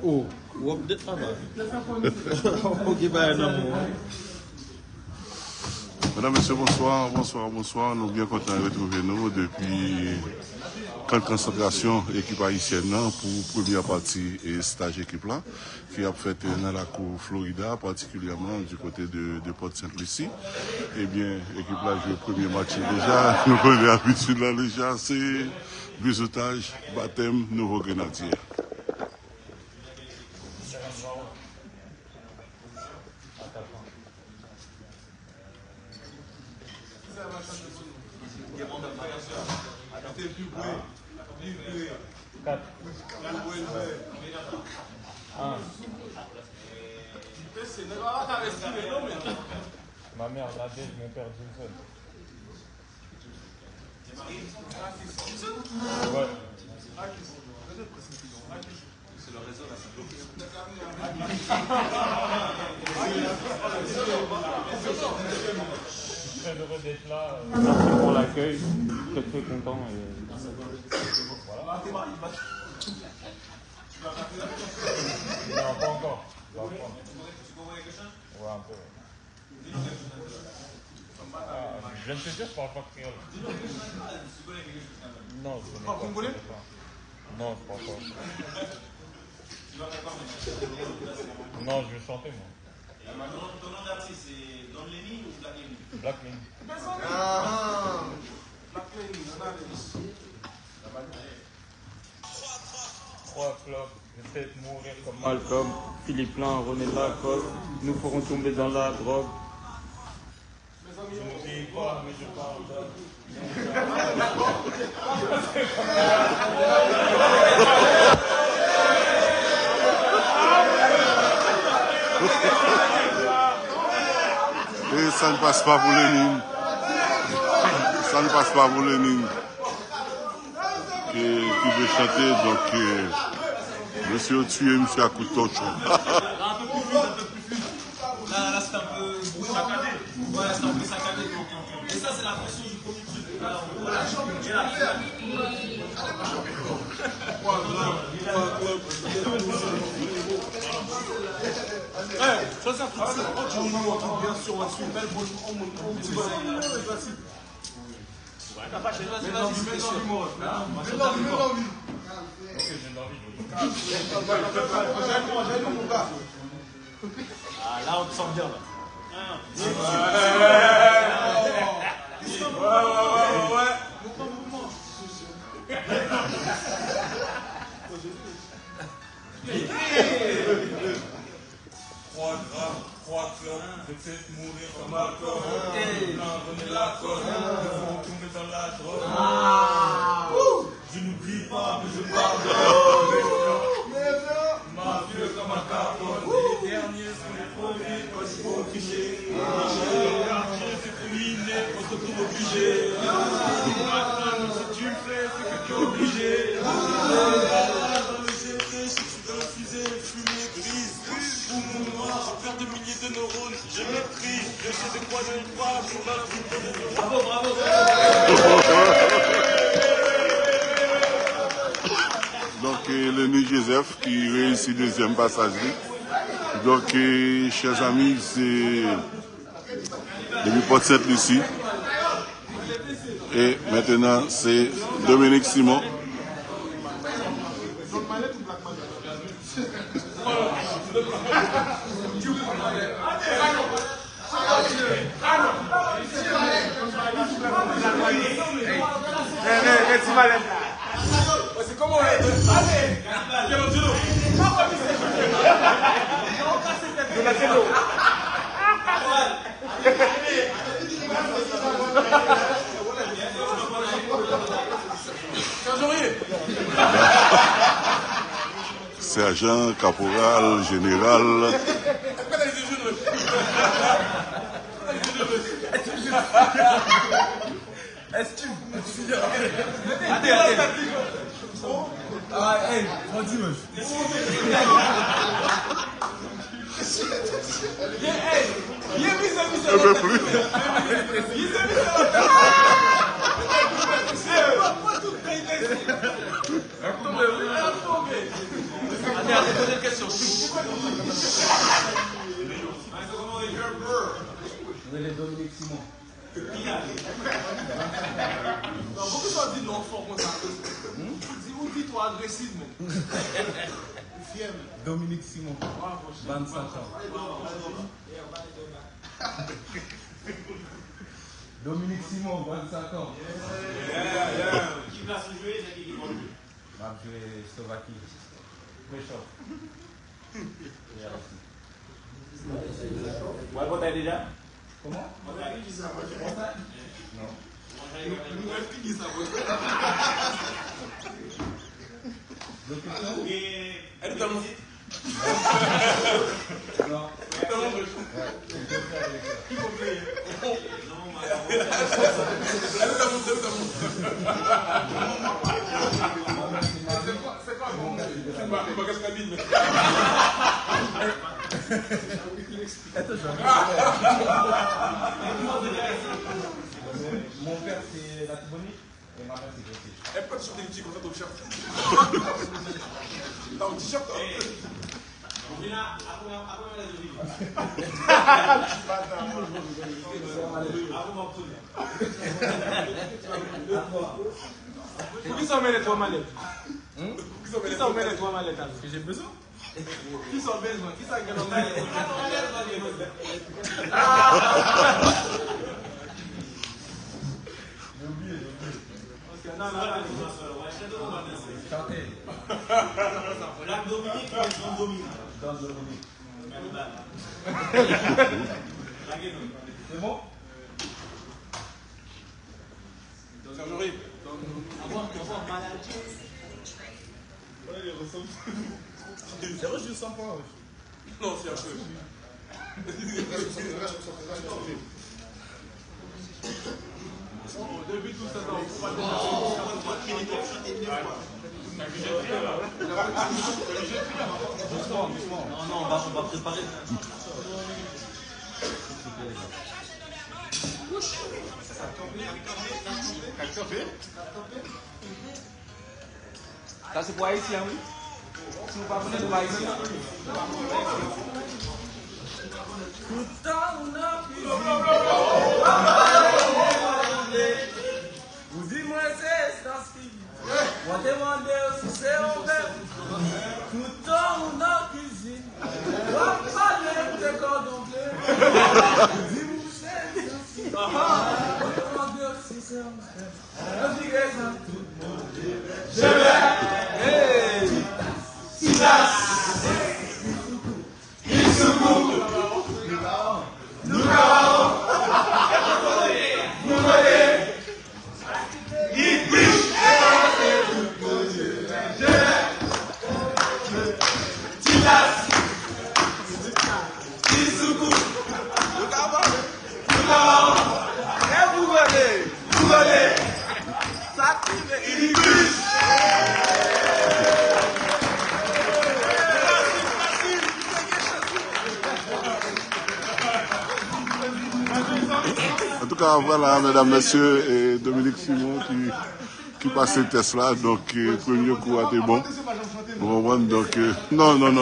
Oh, ou update là-bas. Ok, bah non. Mesdames, Messieurs, bonsoir, bonsoir, bonsoir. Nous sommes bien contents de retrouver nous depuis camp de concentration équipe haïtienne pour première partie et stage équipe là, qui a fait dans la cour Florida, particulièrement du côté de Port-Saint-Lucie. Eh bien, l'équipe là joue le premier match déjà. Nous connaissons l'habitude là déjà, c'est biseautage, baptême, nouveau grenadier. Ma mère l'a dit, mon père Johnson. Ouais. C'est le réseau là, très heureux d'être là. Merci pour l'accueil. Très très content. Voilà. Non, pas encore. Ouais, un peu. Je viens de te dire, je parle pas créole. Non, je ne parle pas. Non, je parle pas. Non, je vais chanter, moi. Ton nom d'artiste, c'est Don Lenny ou Black Lenny? Black Lenny. Ah, Black Lenny, on a les... 3 clubs, je vais mourir comme Malcolm, Philippe Lain, René Lacoste, nous ferons tomber dans la drogue. Je ne dis pas, mais je parle Et ça ne passe pas pour Lénine. Ça ne passe pas pour Lénine. Qui veut chanter, donc monsieur tué, monsieur à coup de torche. Un peu plus fluide, un peu plus fluide. Là c'est un peu saccadé. Ouais, c'est un peu saccadé. Et ça, c'est la pression du premier truc. Là, on relâche. Et là, ça, c'est un truc bien sûr, on va suivre. Belle bonne, on va suivre. T'as pas chez toi, c'est l'envie. Ok, j'ai l'envie. Mon gars. Ah, là, on te sent bien, là. Je vais mourir comme Malcolm, René Lacoste, nous ferons tomber dans la drogue. Je n'oublie pas, mais je pardonne. Mafieux comme un carbone, les derniers sont les premiers quand il faut tricher. Le quartier c'est terminé, on se retrouve obligé. Maintenant, si tu le fais, c'est que tu es obligé. Dans le GT, je suis dans la fusée, fumée grise. Pour mon noir, je perds des milliers de neurones. Je maîtrise, je sais de quoi je parle. Sur la route de neurones. Bravo, bravo. Donc, Lenny Joseph qui réussit deuxième passage. Donc, chers amis, c'est depuis Port-Saint-Lucie. Et maintenant, c'est Dominique Simon. C'est comment allez, Sergent, caporal, général. Est-ce que ah, hey, vas-y, wesh. Un peu plus. Allez, posez une question. Vous allez Dominique Simon. Pourquoi tu as dit l'enfant comme ça? Dis-toi agressif, mais. Dominique Simon. 25 ans. Dominique Simon, 25 ans. Qui va se jouer, c'est qui va jouer? Je vais jouer Slovaquie. Préchaud. Ouais, bon, t'as déjà? Comment? Non. Elle est dans le Non. Mon père c'est la Tibonite et ma mère c'est Grecier. Elle peut sur des petits comme ça ton t-shirt. T'as un t-shirt Qui s'en met les 3 mallettes? Qui s'en met les 3 mallettes? Que j'ai besoin? Qui s'en met? Qui s'en met les 3 mallettes? Non, Chantez. La Dominique, mais son Dominique. Dans Dominique. C'est bon? Sergerie. Avoir maladie. C'est vrai, je sens pas. Non, c'est un peu. Depuis tout ça, on peut pas Non, on va préparer. Ça c'est pour Haïtien, oui? Si vous ne parlez pas Haïtien. Tout le temps, on a vous dis-moi c'est ça, on demande si c'est ouvert. Tout le temps, on a cuisine. On va parler de cordon bleu. Vous dis-moi c'est ça, on demande si c'est ouvert. On dirait ça, tout le monde. Je vais. Silas. Nous cavarons. Nous voyez. En tout cas, voilà, mesdames, messieurs, et Dominique Simon qui passe le test là. Donc, premier coup a été bon. Bon, donc, non. Non.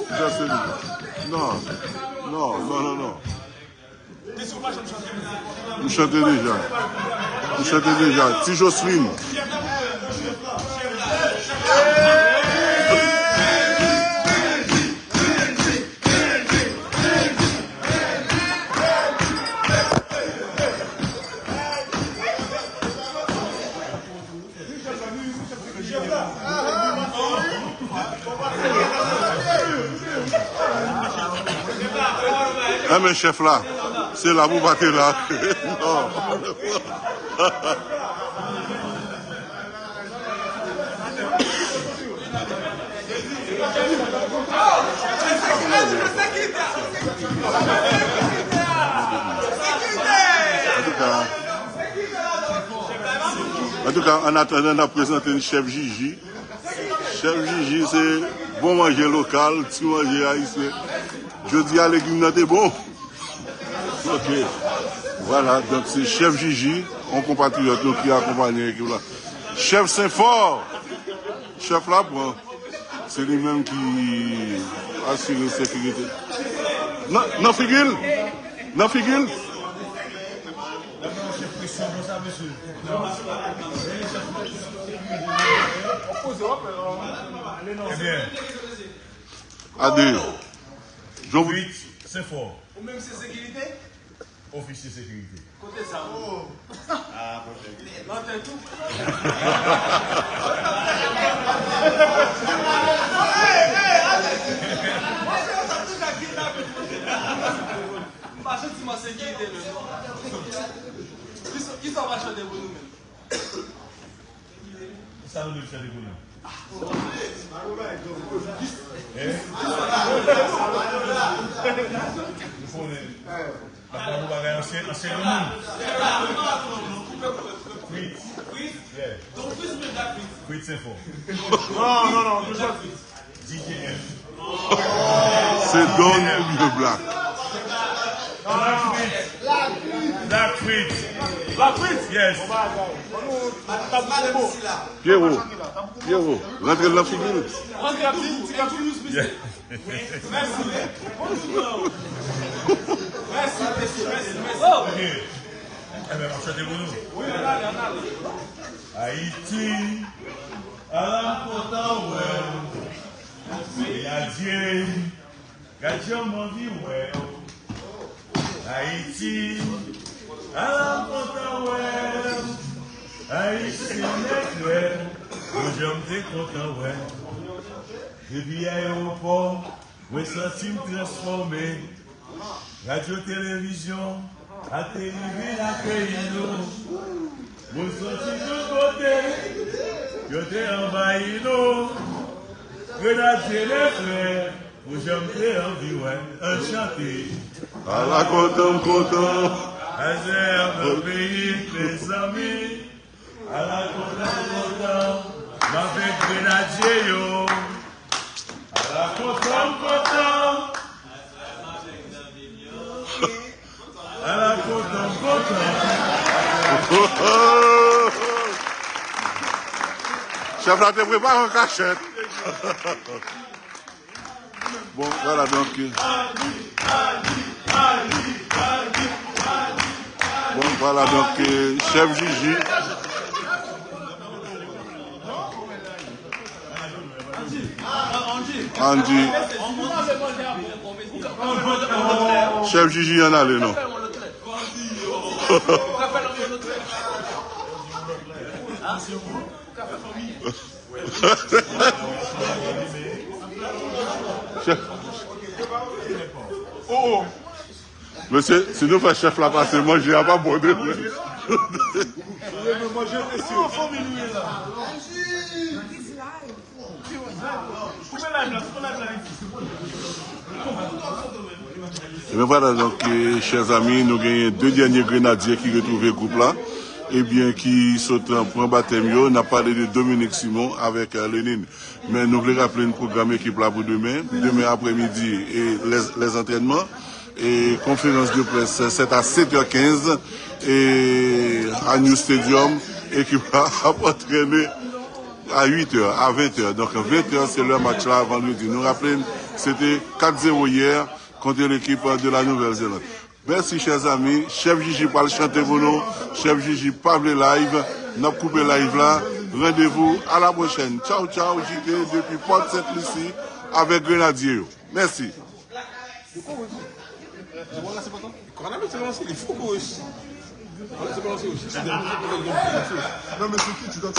Ça, c'est non. Vous chantez déjà. Si Jocelyne. Ah mais chef là, c'est là vous battez là. Non. En tout cas, en attendant, on a présenté le chef Gigi. Chef Gigi, c'est bon manger local, petit manger haïtien. Je dis à légumes, c'est bon. Ok. Voilà, donc c'est chef Gigi, un compatriote qui a accompagné l'équipe là. Chef Saint-Fort. Chef Lapron. C'est lui-même qui assure la sécurité. Non, figure. Non, figure. Eh bien, Adé. Je vous... c'est fort. Ou même c'est sécurité? Officier sécurité. Côté ça. Ah, peut-être. Non, t'es tout. Pas juste ma sécurité, le nom. Qui s'en va chanter pour nous-mêmes? Ça nous devons faire des bonhommes. Nous va ancien le monde. Quid c'est fort. Non, déjà. DJM. C'est Don ou le Black. Black Quid. La prise. Yes. Pierrot. Rentrez dans la figure. Yeah. Ok. Eh bien, on chante pour nous. Haïti, à la content, ouais. Et à Dieu, gâteau m'en dit, ouais. Haïti, à la content, ouais. Haïti, ouais. Aujourd'hui, t'es content, ouais. Depuis l'aéroport, je senti me transformer. Radio-télévision, à téléviser la pays nous. Vous sortez de côté, je t'ai envahi nous. Grenadier les frères, vous j'aime envie, ouais, enchanté. À la content. À zéro pays, les amis. À la content, m'avec Grenadier yo. À la content. À la content. Chef là, te prépare en cachette. Bon, voilà donc. Bon, voilà donc, chef Gigi. Andy. Chef Gigi, en a le nom. Monsieur, si nous faisons chef là passer, moi je n'ai pas bordé. Et bien voilà donc, chers amis, nous avons deux derniers grenadiers qui retrouvent le groupe là. Et bien qui sautent en point baptême, on a parlé de Dominique Simon avec Lénine. Mais nous voulons rappeler une programme équipe là pour demain après-midi et les entraînements. Et conférence de presse, c'est à 7h15 et à New Stadium, équipe a entraîné à 8h, à 20h. Donc 20h, c'est le match là vendredi. Nous rappelons, c'était 4-0 hier contre l'équipe de la Nouvelle-Zélande. Merci chers amis. Chef Gigi parle chanter pour nous. Chef Gigi parle live. Nous avons coupé live là. Rendez-vous à la prochaine. Ciao, ciao, JT depuis Port-Saint-Lucie avec Grenadier. Merci. Non, mais c'est qui tu dois...